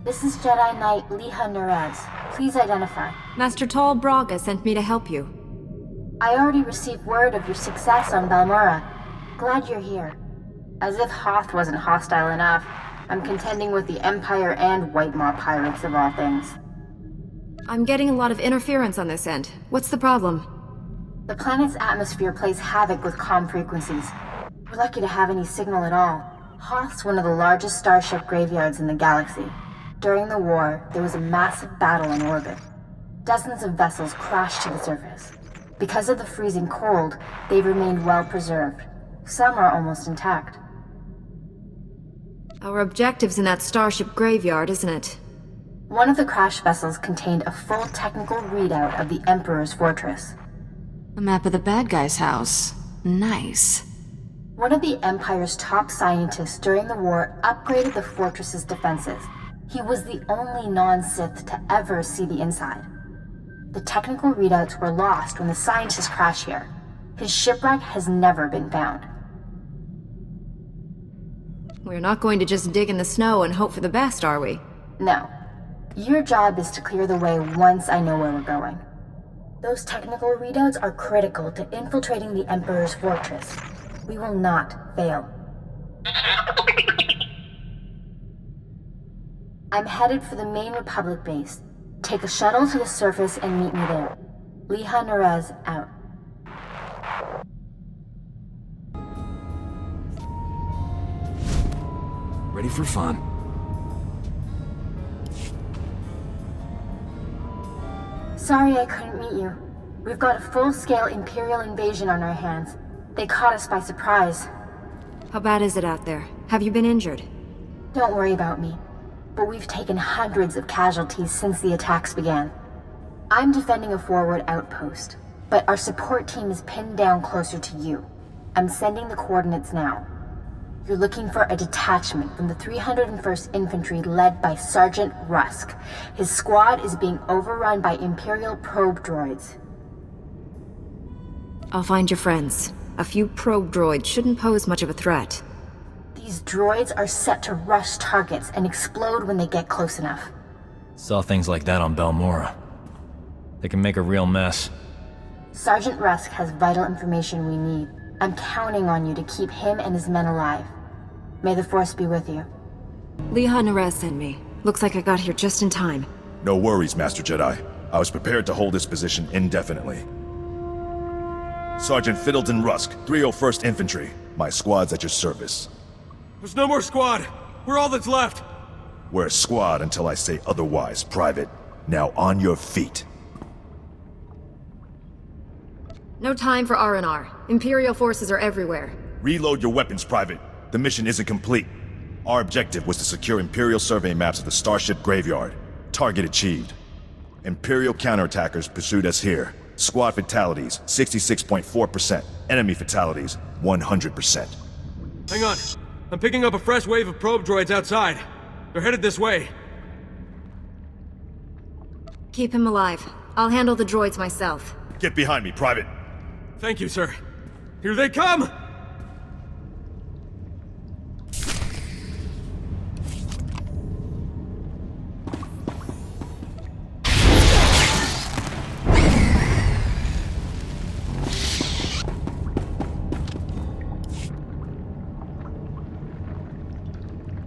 This is Jedi Knight Liha Nerez. Please identify. Master Tal Braga sent me to help you. I already received word of your success on Balmora. Glad you're here. As if Hoth wasn't hostile enough, I'm contending with the Empire and White Maw pirates of all things. I'm getting a lot of interference on this end. What's the problem? The planet's atmosphere plays havoc with comm frequencies. We're lucky to have any signal at all. Hoth's one of the largest starship graveyards in the galaxy. During the war, there was a massive battle in orbit. Dozens of vessels crashed to the surface. Because of the freezing cold, they've remained well preserved. Some are almost intact. Our objective's in that starship graveyard, isn't it? One of the crash vessels contained a full technical readout of the Emperor's fortress. A map of the bad guy's house. Nice. One of the Empire's top scientists during the war upgraded the fortress's defenses. He was the only non-Sith to ever see the inside. The technical readouts were lost when the scientists crashed here. His shipwreck has never been found. We're not going to just dig in the snow and hope for the best, are we? No. Your job is to clear the way once I know where we're going. Those technical readouts are critical to infiltrating the Emperor's fortress. We will not fail. I'm headed for the main Republic base. Take a shuttle to the surface and meet me there. Liha Nerez out. Ready for fun. Sorry I couldn't meet you. We've got a full-scale Imperial invasion on our hands. They caught us by surprise. How bad is it out there? Have you been injured? Don't worry about me. But we've taken hundreds of casualties since the attacks began. I'm defending a forward outpost, but our support team is pinned down closer to you. I'm sending the coordinates now. You're looking for a detachment from the 301st Infantry led by Sergeant Rusk. His squad is being overrun by Imperial probe droids. I'll find your friends. A few probe droids shouldn't pose much of a threat. These droids are set to rush targets and explode when they get close enough. Saw things like that on Balmora. They can make a real mess. Sergeant Rusk has vital information we need. I'm counting on you to keep him and his men alive. May the Force be with you. Liha Nerez sent me. Looks like I got here just in time. No worries, Master Jedi. I was prepared to hold this position indefinitely. Sergeant Fiddleton Rusk, 301st Infantry. My squad's at your service. There's no more squad. We're all that's left. We're a squad until I say otherwise, Private. Now on your feet. No time for R&R. Imperial forces are everywhere. Reload your weapons, Private. The mission isn't complete. Our objective was to secure Imperial survey maps of the Starship Graveyard. Target achieved. Imperial counterattackers pursued us here. Squad fatalities, 66.4%. Enemy fatalities, 100%. Hang on. I'm picking up a fresh wave of probe droids outside. They're headed this way. Keep him alive. I'll handle the droids myself. Get behind me, Private. Thank you, sir. Here they come!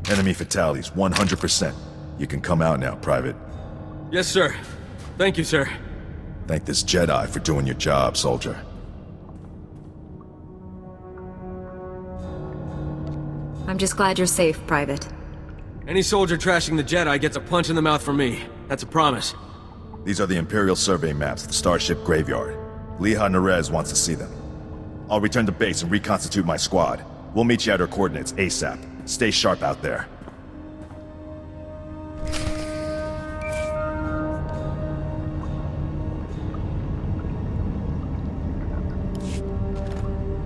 Enemy fatalities, 100%. You can come out now, Private. Yes, sir. Thank you, sir. Thank this Jedi for doing your job, soldier. I'm just glad you're safe, Private. Any soldier trashing the Jedi gets a punch in the mouth from me. That's a promise. These are the Imperial survey maps of the Starship Graveyard. Liha Nerez wants to see them. I'll return to base and reconstitute my squad. We'll meet you at our coordinates ASAP. Stay sharp out there.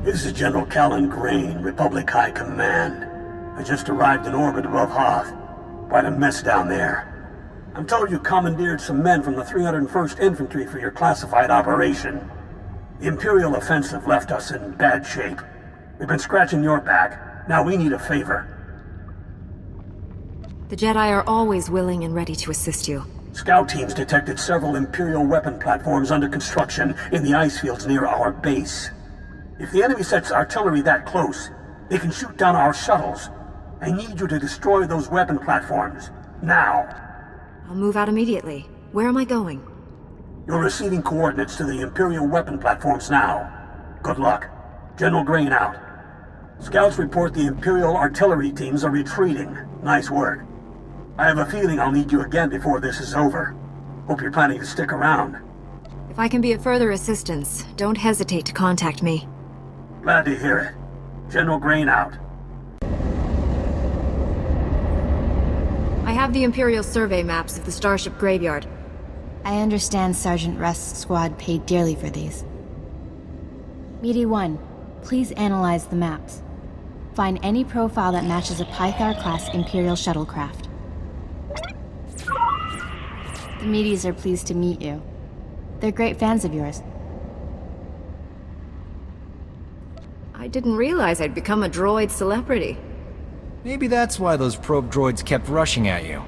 This is General Callan Grain, Republic High Command. I just arrived in orbit above Hoth. Quite a mess down there. I'm told you commandeered some men from the 301st Infantry for your classified operation. The Imperial offensive left us in bad shape. We've been scratching your back. Now we need a favor. The Jedi are always willing and ready to assist you. Scout teams detected several Imperial weapon platforms under construction in the ice fields near our base. If the enemy sets artillery that close, they can shoot down our shuttles. I need you to destroy those weapon platforms. Now. I'll move out immediately. Where am I going? You're receiving coordinates to the Imperial weapon platforms now. Good luck. General Grain out. Scouts report the Imperial artillery teams are retreating. Nice work. I have a feeling I'll need you again before this is over. Hope you're planning to stick around. If I can be of further assistance, don't hesitate to contact me. Glad to hear it. General Grain out. I have the Imperial survey maps of the Starship Graveyard. I understand Sergeant Rust's squad paid dearly for these. Meaty 1, please analyze the maps. Find any profile that matches a Pythar-class Imperial shuttlecraft. The Meaties are pleased to meet you. They're great fans of yours. I didn't realize I'd become a droid celebrity. Maybe that's why those probe droids kept rushing at you.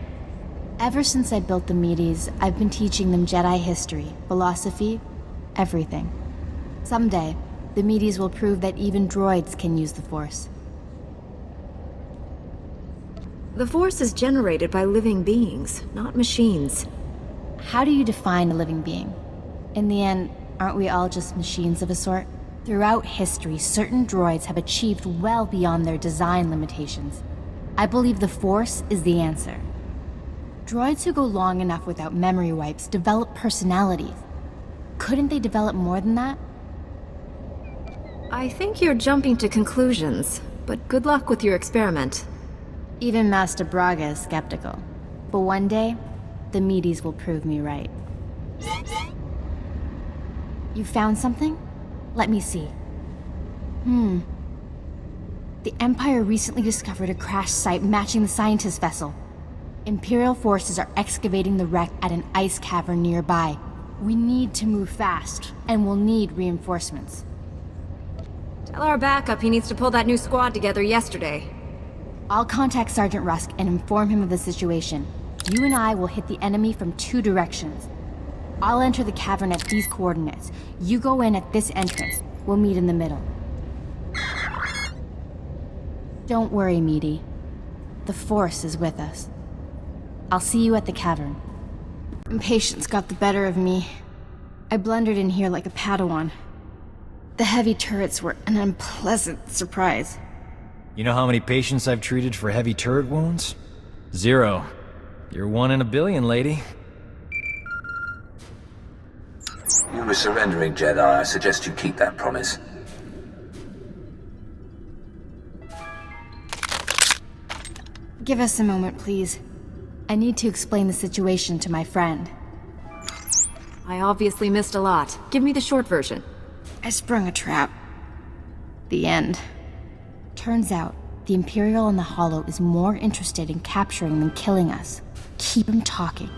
Ever since I built the Meaties, I've been teaching them Jedi history, philosophy, everything. Someday, the Meaties will prove that even droids can use the Force. The Force is generated by living beings, not machines. How do you define a living being? In the end, aren't we all just machines of a sort? Throughout history, certain droids have achieved well beyond their design limitations. I believe the Force is the answer. Droids who go long enough without memory wipes develop personalities. Couldn't they develop more than that? I think you're jumping to conclusions, but good luck with your experiment. Even Master Braga is skeptical. But one day, the Meaties will prove me right. You found something? Let me see. The Empire recently discovered a crash site matching the scientist vessel. Imperial forces are excavating the wreck at an ice cavern nearby. We need to move fast, and we'll need reinforcements. Tell our backup he needs to pull that new squad together yesterday. I'll contact Sergeant Rusk and inform him of the situation. You and I will hit the enemy from 2 directions. I'll enter the cavern at these coordinates. You go in at this entrance. We'll meet in the middle. Don't worry, Meaty. The Force is with us. I'll see you at the cavern. Impatience got the better of me. I blundered in here like a Padawan. The heavy turrets were an unpleasant surprise. You know how many patients I've treated for heavy turret wounds? 0. You're 1 in a billion, lady. You were surrendering, Jedi. I suggest you keep that promise. Give us a moment, please. I need to explain the situation to my friend. I obviously missed a lot. Give me the short version. I sprung a trap. The end. Turns out, the Imperial in the Hollow is more interested in capturing than killing us. Keep him talking.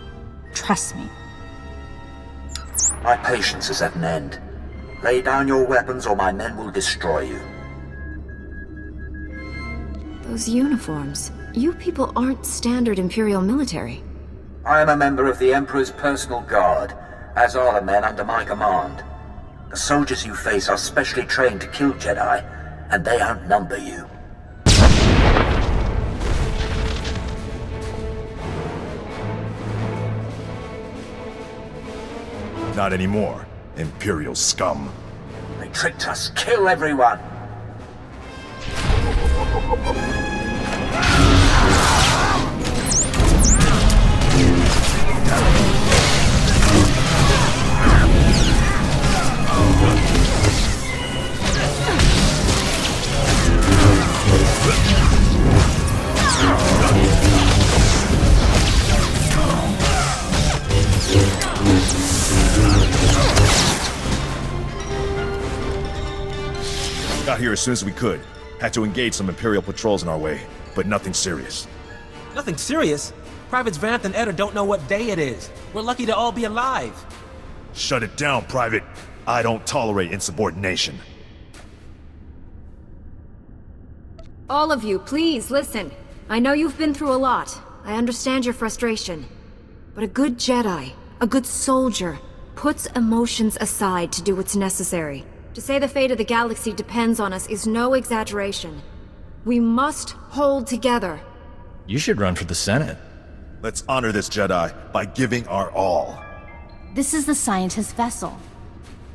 Trust me. My patience is at an end. Lay down your weapons or my men will destroy you. Those uniforms. You people aren't standard Imperial military. I am a member of the Emperor's personal guard, as are the men under my command. The soldiers you face are specially trained to kill Jedi, and they outnumber you. Not anymore, Imperial scum. They tricked us. Kill everyone! Got here as soon as we could. Had to engage some Imperial patrols in our way, but nothing serious. Nothing serious? Privates Vanth and Eder don't know what day it is. We're lucky to all be alive. Shut it down, Private. I don't tolerate insubordination. All of you, please listen. I know you've been through a lot. I understand your frustration. But a good Jedi, a good soldier, puts emotions aside to do what's necessary. To say the fate of the galaxy depends on us is no exaggeration. We must hold together. You should run for the Senate. Let's honor this Jedi by giving our all. This is the scientist's vessel.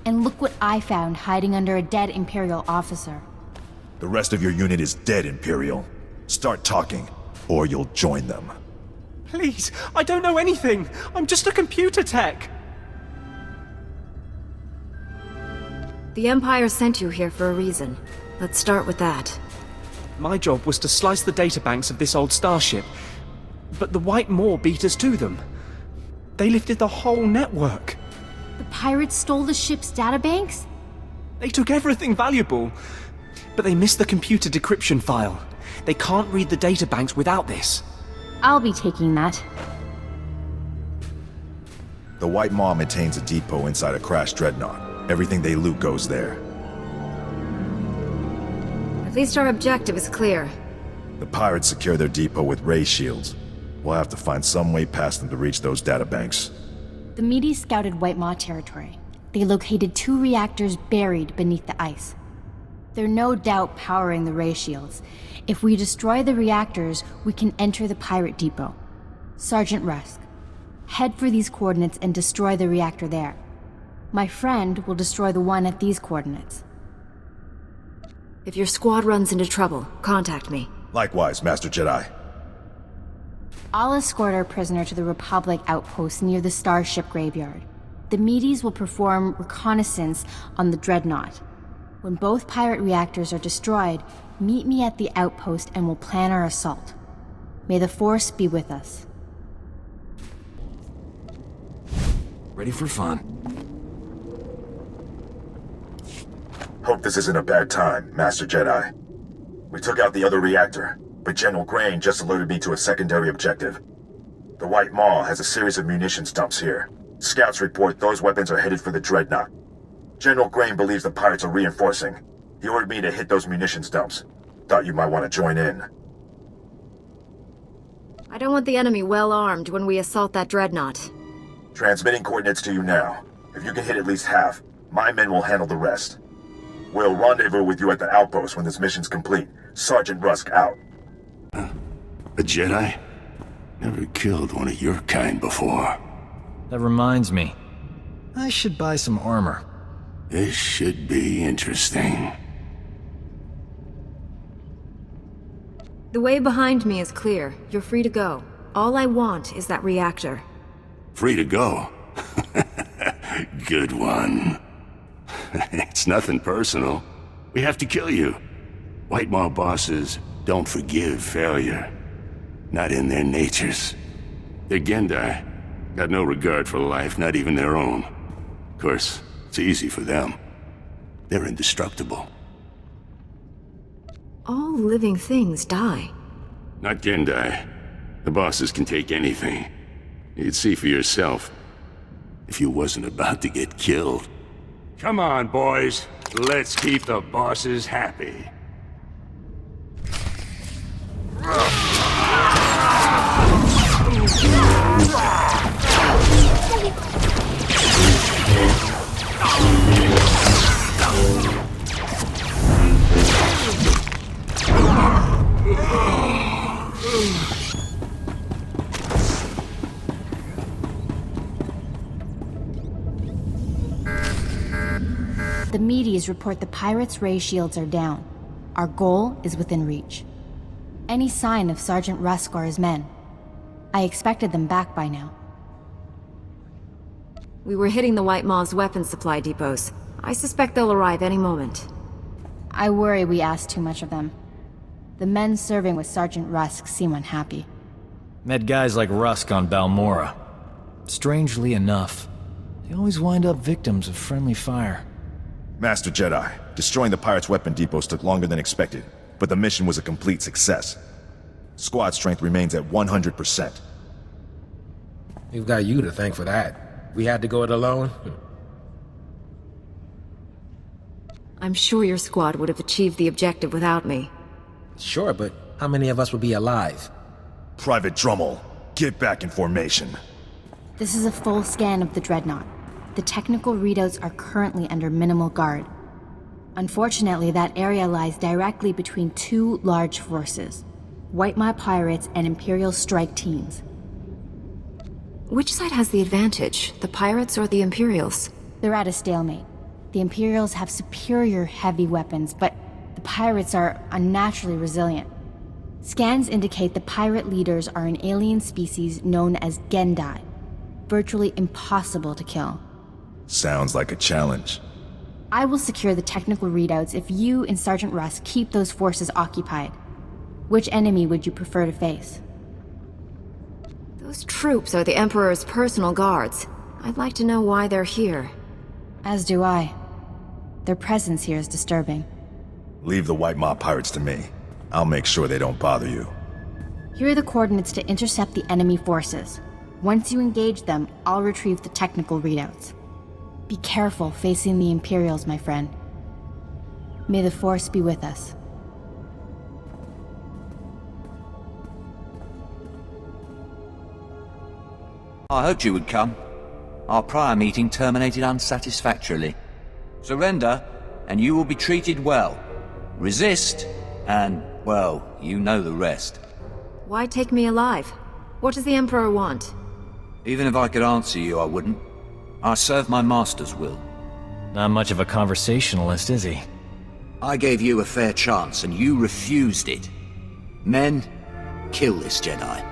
And look what I found hiding under a dead Imperial officer. The rest of your unit is dead, Imperial. Start talking, or you'll join them. Please, I don't know anything. I'm just a computer tech. The Empire sent you here for a reason. Let's start with that. My job was to slice the databanks of this old starship. But the White Maw beat us to them. They lifted the whole network. The pirates stole the ship's databanks? They took everything valuable. But they missed the computer decryption file. They can't read the databanks without this. I'll be taking that. The White Maw maintains a depot inside a crashed dreadnought. Everything they loot goes there. At least our objective is clear. The pirates secure their depot with ray shields. We'll have to find some way past them to reach those databanks. The Medes scouted White Maw territory. They located 2 reactors buried beneath the ice. They're no doubt powering the ray shields. If we destroy the reactors, we can enter the pirate depot. Sergeant Rusk, head for these coordinates and destroy the reactor there. My friend will destroy the one at these coordinates. If your squad runs into trouble, contact me. Likewise, Master Jedi. I'll escort our prisoner to the Republic outpost near the starship graveyard. The Medes will perform reconnaissance on the Dreadnought. When both pirate reactors are destroyed, meet me at the outpost and we'll plan our assault. May the Force be with us. Ready for fun. Hope this isn't a bad time, Master Jedi. We took out the other reactor, but General Grain just alerted me to a secondary objective. The White Maw has a series of munitions dumps here. Scouts report those weapons are headed for the Dreadnought. General Grain believes the pirates are reinforcing. He ordered me to hit those munitions dumps. Thought you might want to join in. I don't want the enemy well armed when we assault that dreadnought. Transmitting coordinates to you now. If you can hit at least half, my men will handle the rest. We'll rendezvous with you at the outpost when this mission's complete. Sergeant Rusk out. A Jedi? Never killed one of your kind before. That reminds me. I should buy some armor. This should be interesting. The way behind me is clear. You're free to go. All I want is that reactor. Free to go? Good one. It's nothing personal. We have to kill you. White Maw bosses don't forgive failure. Not in their natures. They're Gendai. Got no regard for life, not even their own. Of course, it's easy for them. They're indestructible. All living things die. Not Gendai. The bosses can take anything. You'd see for yourself. If you wasn't about to get killed. Come on, boys. Let's keep the bosses happy. The Medes report the pirates' ray shields are down. Our goal is within reach. Any sign of Sergeant Rusk or his men? I expected them back by now. We were hitting the White Maw's weapons supply depots. I suspect they'll arrive any moment. I worry we asked too much of them. The men serving with Sergeant Rusk seem unhappy. Met guys like Rusk on Balmora. Strangely enough, they always wind up victims of friendly fire. Master Jedi, destroying the pirates' weapon depots took longer than expected, but the mission was a complete success. Squad strength remains at 100%. We've got you to thank for that. We had to go it alone. I'm sure your squad would have achieved the objective without me. Sure, but how many of us would be alive? Private Drummel, get back in formation. This is a full scan of the Dreadnought. The technical readouts are currently under minimal guard. Unfortunately, that area lies directly between two large forces, White Maw pirates and Imperial strike teams. Which side has the advantage, the pirates or the Imperials? They're at a stalemate. The Imperials have superior heavy weapons, but the pirates are unnaturally resilient. Scans indicate the pirate leaders are an alien species known as Gendai, virtually impossible to kill. Sounds like a challenge. I will secure the technical readouts if you and Sergeant Russ keep those forces occupied. Which enemy would you prefer to face? Those troops are the Emperor's personal guards. I'd like to know why they're here. As do I. Their presence here is disturbing. Leave the White Maw pirates to me. I'll make sure they don't bother you. Here are the coordinates to intercept the enemy forces. Once you engage them, I'll retrieve the technical readouts. Be careful facing the Imperials, my friend. May the Force be with us. I hoped you would come. Our prior meeting terminated unsatisfactorily. Surrender, and you will be treated well. Resist, and, well, you know the rest. Why take me alive? What does the Emperor want? Even if I could answer you, I wouldn't. I serve my master's will. Not much of a conversationalist, is he? I gave you a fair chance, and you refused it. Men, kill this Jedi.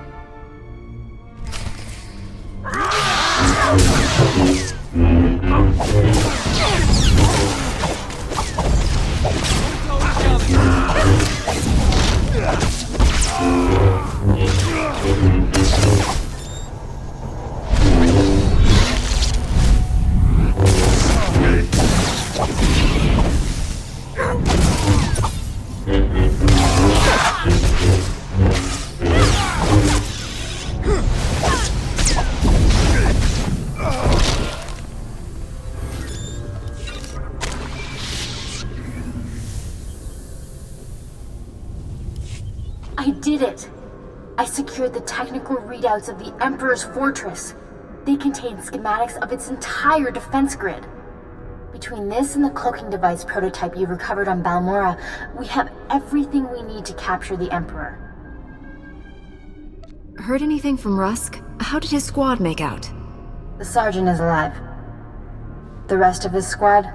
I did it! I secured the technical readouts of the Emperor's fortress. They contain schematics of its entire defense grid. Between this and the cloaking device prototype you recovered on Balmorra, we have everything we need to capture the Emperor. Heard anything from Rusk? How did his squad make out? The Sergeant is alive. The rest of his squad?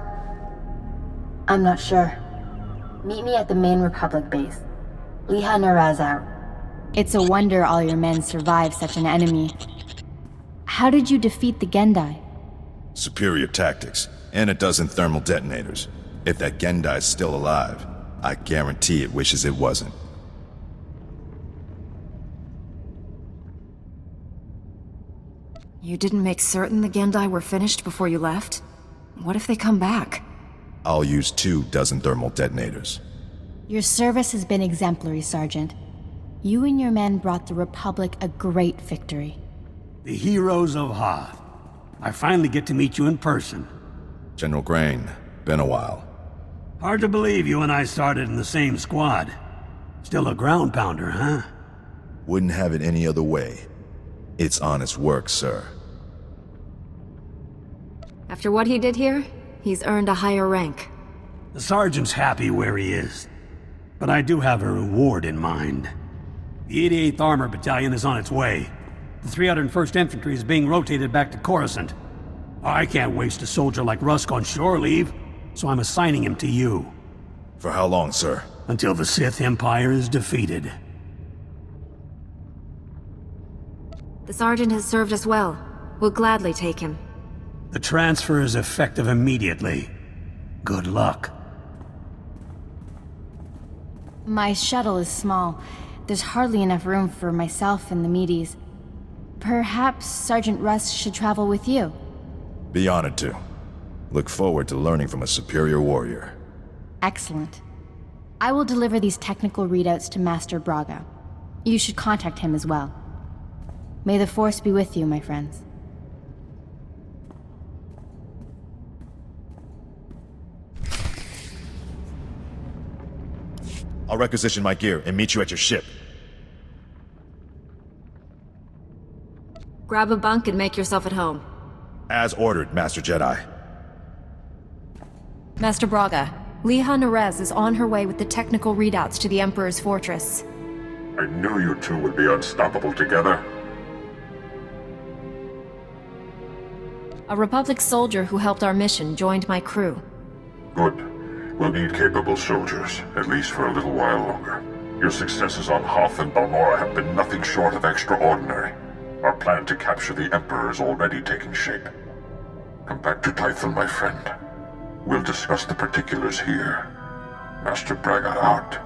I'm not sure. Meet me at the main Republic base. Liha Naraz out. It's a wonder all your men survived such an enemy. How did you defeat the Gendai? Superior tactics, and a dozen thermal detonators. If that Gendai's still alive, I guarantee it wishes it wasn't. You didn't make certain the Gendai were finished before you left? What if they come back? I'll use 2 dozen thermal detonators. Your service has been exemplary, Sergeant. You and your men brought the Republic a great victory. The heroes of Hoth. I finally get to meet you in person. General Grain, been a while. Hard to believe you and I started in the same squad. Still a ground pounder, huh? Wouldn't have it any other way. It's honest work, sir. After what he did here, he's earned a higher rank. The Sergeant's happy where he is. But I do have a reward in mind. The 88th Armor Battalion is on its way. The 301st Infantry is being rotated back to Coruscant. I can't waste a soldier like Rusk on shore leave, so I'm assigning him to you. For how long, sir? Until the Sith Empire is defeated. The Sergeant has served us well. We'll gladly take him. The transfer is effective immediately. Good luck. My shuttle is small. There's hardly enough room for myself and the meaties. Perhaps Sergeant Russ should travel with you. Be honored to. Look forward to learning from a superior warrior. Excellent. I will deliver these technical readouts to Master Braga. You should contact him as well. May the Force be with you, my friends. I'll requisition my gear and meet you at your ship. Grab a bunk and make yourself at home. As ordered, Master Jedi. Master Braga, Liha Nerez is on her way with the technical readouts to the Emperor's fortress. I knew you two would be unstoppable together. A Republic soldier who helped our mission joined my crew. Good. We'll need capable soldiers, at least for a little while longer. Your successes on Hoth and Balmorra have been nothing short of extraordinary. Our plan to capture the Emperor is already taking shape. Come back to Tython, my friend. We'll discuss the particulars here. Master Braga out.